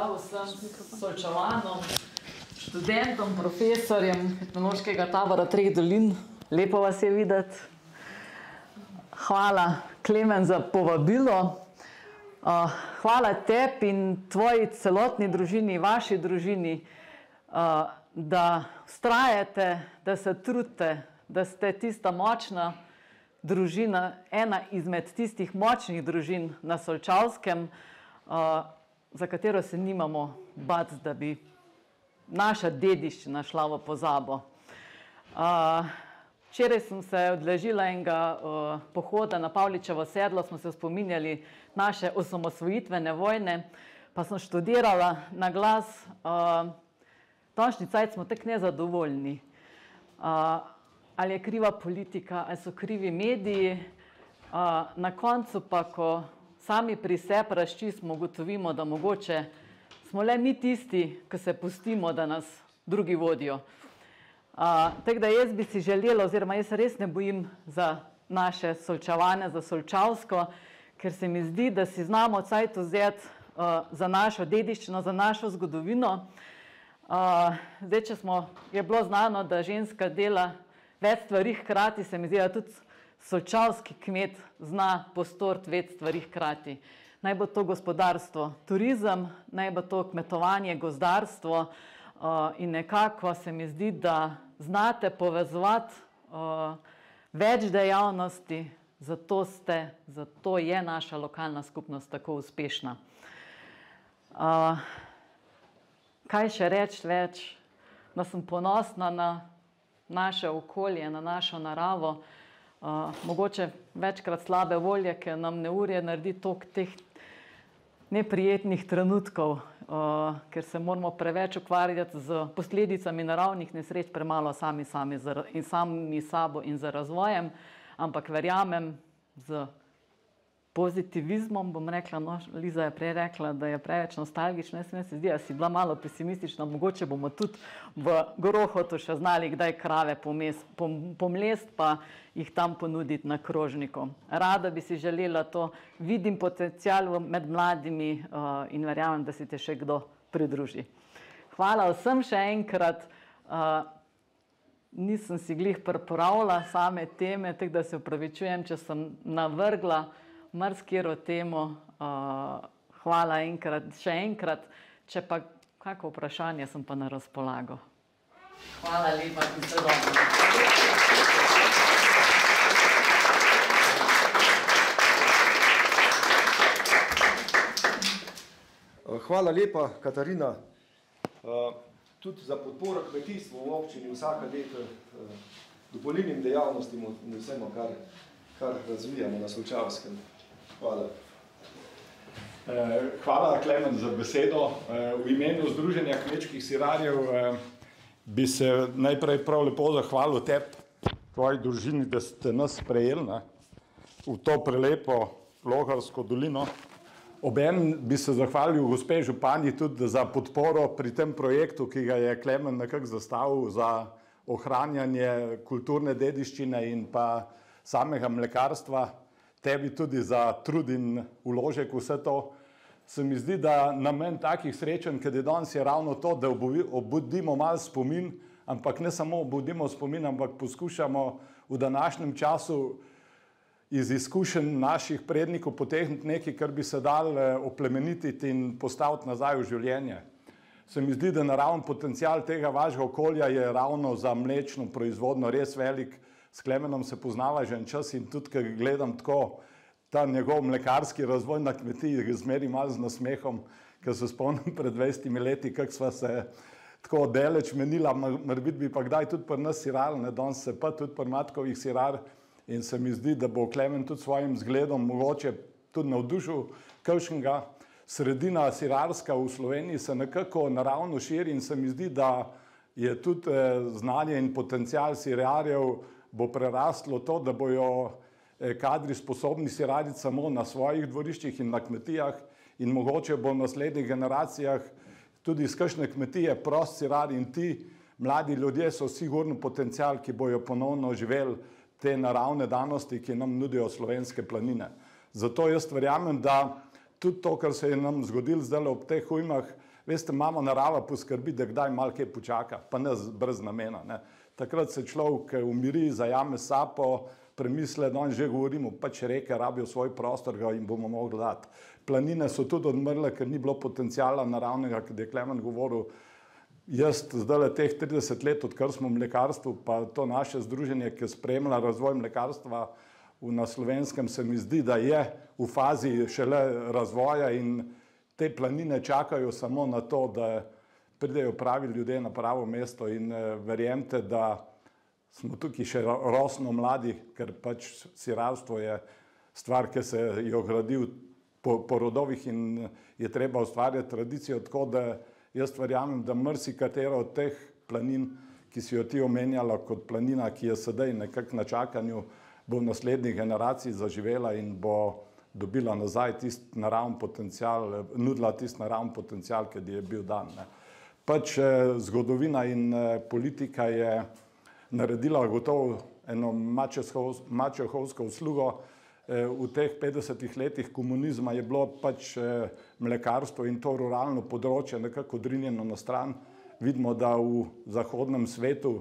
pozdrav vsem Solčavanom, študentom, profesorjem etnološkega tabora Treh dolin. Lepo vas je videti. Hvala, Klemen, za povabilo. Hvala tebi in tvoji celotni družini, vaši družini, da vztrajate, da se trudite, da ste tista močna družina, ena izmed tistih močnih družin na Solčavskem, za katero se nimamo bati, da bi naša dediščina šla v pozabo. Včeraj sem se odležila enega pohoda na Pavličevo sedlo, smo se spominjali naše osamosvojitvene vojne, pa sem študirala na glas. Današnji cajt smo tako nezadovoljni. Ali je kriva politika, ali so krivi mediji. Na koncu pa, ko sami pri sebi razčistimo, ugotovimo, da mogoče smo le mi tisti, ki se pustimo, da nas drugi vodijo. Tako da jaz bi si želela, oziroma jaz res ne bojim za naše Solčavane, za Solčavsko, ker se mi zdi, da si znamo cajt vzeti za našo dediščino, za našo zgodovino. Zdaj, če je bilo znano, da ženska dela več stvari hkrati, se mi zdi, da tudi solčavski kmet zna postoriti več stvari hkrati. Naj bo to gospodarstvo, turizem, naj bo to kmetovanje, gozdarstvo in nekako se mi zdi, da znate povezovati več dejavnosti, zato je naša lokalna skupnost tako uspešna. Kaj še reči več? Da sem ponosna na naše okolje, na našo naravo, mogoče večkrat slabe volje, ker nam neurje naredi toliko teh neprijetnih trenutkov, ker se moramo preveč ukvarjati z posledicami naravnih nesreč, premalo sami sabo in z razvojem, ampak verjamem z pozitivizmom, bom rekla, no, Liza je prej rekla, da je preveč nostalgična, jaz se zdi, da si bila malo pesimistična, mogoče bomo tudi v Gorohotu še znali kdaj krave pomlest, pa jih tam ponuditi na krožniku. Rada bi si želela to, vidim potencial med mladimi in verjamem, da si te še kdo pridruži. Hvala vsem še enkrat. Nisem si glih pripravila same teme, tako da se opravičujem, če sem navrgla marsikero temo. Hvala še enkrat, če pa kako vprašanje, sem pa na razpolago. Hvala lepa in vse dobro. Hvala lepa, Katarina. Tudi za podporo kmetijstvu v občini vsaka leta dopolnilnim dejavnostim in vsemu, kar razvijamo na Solčavskem. Hvala. Hvala, Klemen, za besedo. V imenu Združenja kmečkih sirarjev bi se najprej prav lepo zahvalil tebi, tvoji družini, da ste nas sprejeli v to prelepo Logarsko dolino. Obenem bi se zahvalil gospe županji tudi za podporo pri tem projektu, ki ga je Klemen nekako zastavil za ohranjanje kulturne dediščine in pa samega mlekarstva. Tebi tudi za trud in vložek vse to. Se mi zdi, da namen takih srečanj, kad je danes, je ravno to, da obudimo malo spomin, ampak ne samo obudimo spomin, ampak poskušamo v današnjem času iz izkušenj naših prednikov potegniti nekaj, kar bi se dal oplemenititi in postaviti nazaj v življenje. Se mi zdi, da naravni potencial tega vašega okolja je ravno za mlečno proizvodnjo res velik. S Klemenom se poznala že en čas in tudi, ker gledam tako ta njegov mlekarski razvoj na kmetiji, zmeri malo z nasmehom, ker se spomnim pred 20 leti, kako sva se tako deleč menila, morebiti bi pa kdaj tudi pri nas sirali, danes se pa tudi pri matkovih sirar in se mi zdi, da bo Klemen tudi svojim zgledom mogoče tudi navdušil kakšnega. Sredina sirarska v Sloveniji se nekako naravno širi in se mi zdi, da je tudi znanje in potencial sirarjev bo prerastlo to, da bojo kadri sposobni sirariti samo na svojih dvoriščih in na kmetijah in mogoče bo v naslednjih generacijah tudi iz kakšne kmetije prost sirar in ti mladi ljudje so sigurno potencial, ki bojo ponovno živeli te naravne danosti, ki nam nudijo slovenske planine. Zato jaz verjamem, da tudi to, kar se je nam zgodilo zdaj ob teh ujmah, Veste, imamo narava poskrbi, da kdaj malo kaj počaka, pa ne brez namena. Ne. Takrat se človek umiri, zajame sapo, premisle, danes že govorimo, pač reke rabijo svoj prostor, ga jim bomo mogli dati. Planine so tudi odmrle, ker ni bilo potencijala naravnega, kot je Klemen govoril. Jaz zdaj teh 30 let, odkar smo v mlekarstvu, pa to naše združenje, ki spremlja razvoj mlekarstva na Slovenskem, se mi zdi, da je v fazi šele razvoja in te planine čakajo samo na to, da pridejo pravi ljudje na pravo mesto in verjemite, da smo tukaj še rosno mladi, ker pač sirarstvo je stvar, ki se jo gradi po rodovih in je treba ustvarjati tradicijo, tako da jaz verjamem, da marsikatera od teh planin, ki si jo ti omenjala kot planina, ki je sedaj nekako na čakanju, bo v naslednjih generacij zaživela in bo dobila nazaj tisti naravni potencial, nudila tisti naravni potencial, ki je bil dan. Ne. Pač zgodovina in politika je naredila gotovo eno mačehovsko uslugo. V teh 50 letih komunizma je bilo pač mlekarstvo in to ruralno področje nekako odrinjeno na stran. Vidimo, da v zahodnem svetu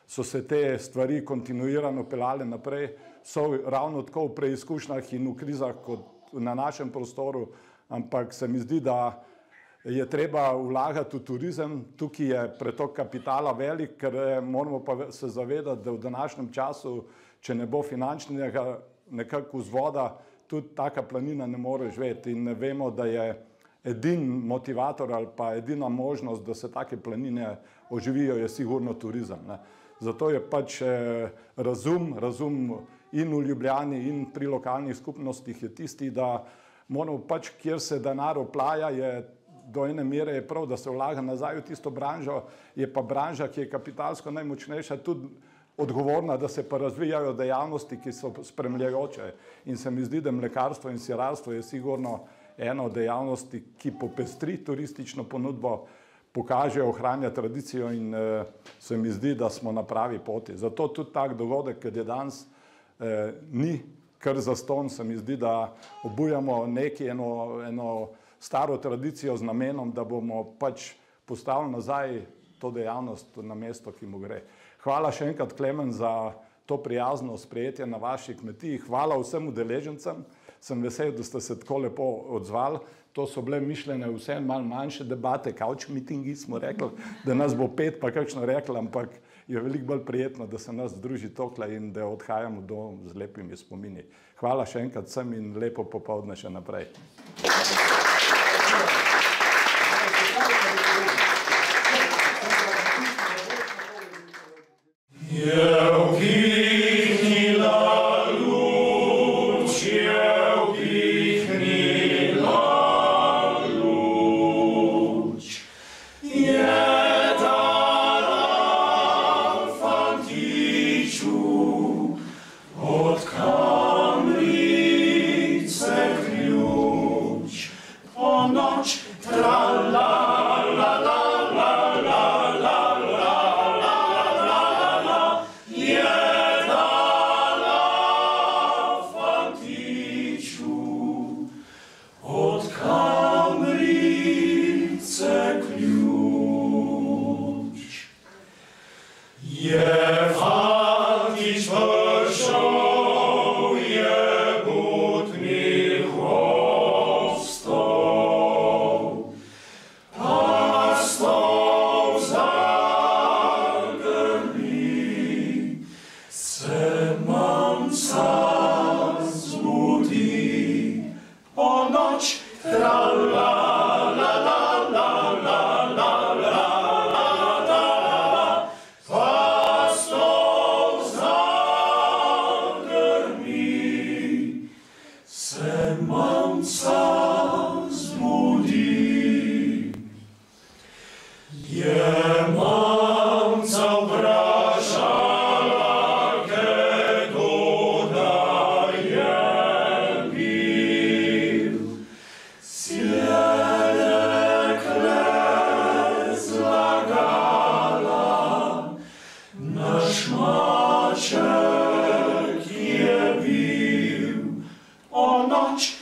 so se te stvari kontinuirano peljale naprej, so ravno tako v preizkušnjah in v krizah kot na našem prostoru, ampak se mi zdi, da je treba vlagati v turizem. Tukaj je pretok kapitala velik, ker moramo pa se zavedati, da v današnjem času, če ne bo finančnega nekako vzvoda, tudi taka planina ne more živeti in vemo, da je edin motivator ali pa edina možnost, da se take planine oživijo, je sigurno turizem. Ne. Zato je pač razum in v Ljubljani in pri lokalnih skupnostih je tisti, da moramo pač, kjer se denar oplaja, je do ene mere je prav, da se vlaga nazaj v tisto branžo, je pa branža, ki je kapitalsko najmočnejša, tudi odgovorna, da se pa razvijajo dejavnosti, ki so spremljajoče. In se mi zdi, da mlekarstvo in sirarstvo je sigurno ena od dejavnosti, ki popestri turistično ponudbo, pokaže, ohranja tradicijo in se mi zdi, da smo na pravi poti. Zato tudi tak dogodek, kad je danes, ni kar zastonj, se mi zdi, da obujamo eno staro tradicijo z namenom, da bomo pač postavili nazaj to dejavnost na mesto, ki mu gre. Hvala še enkrat, Klemen, za to prijazno sprejetje na vaši kmetiji. Hvala vsem udeležencem. Sem vesel, da ste se tako lepo odzvali. To so bile mišljene vse malo manjše debate, couch meetingi smo rekli, da nas bo 5 pa kakšno rekli, ampak je veliko bolj prijetno, da se nas druži tokle in da odhajamo dom z lepimi spomini. Hvala še enkrat vsem in lepo popoldne še naprej. Much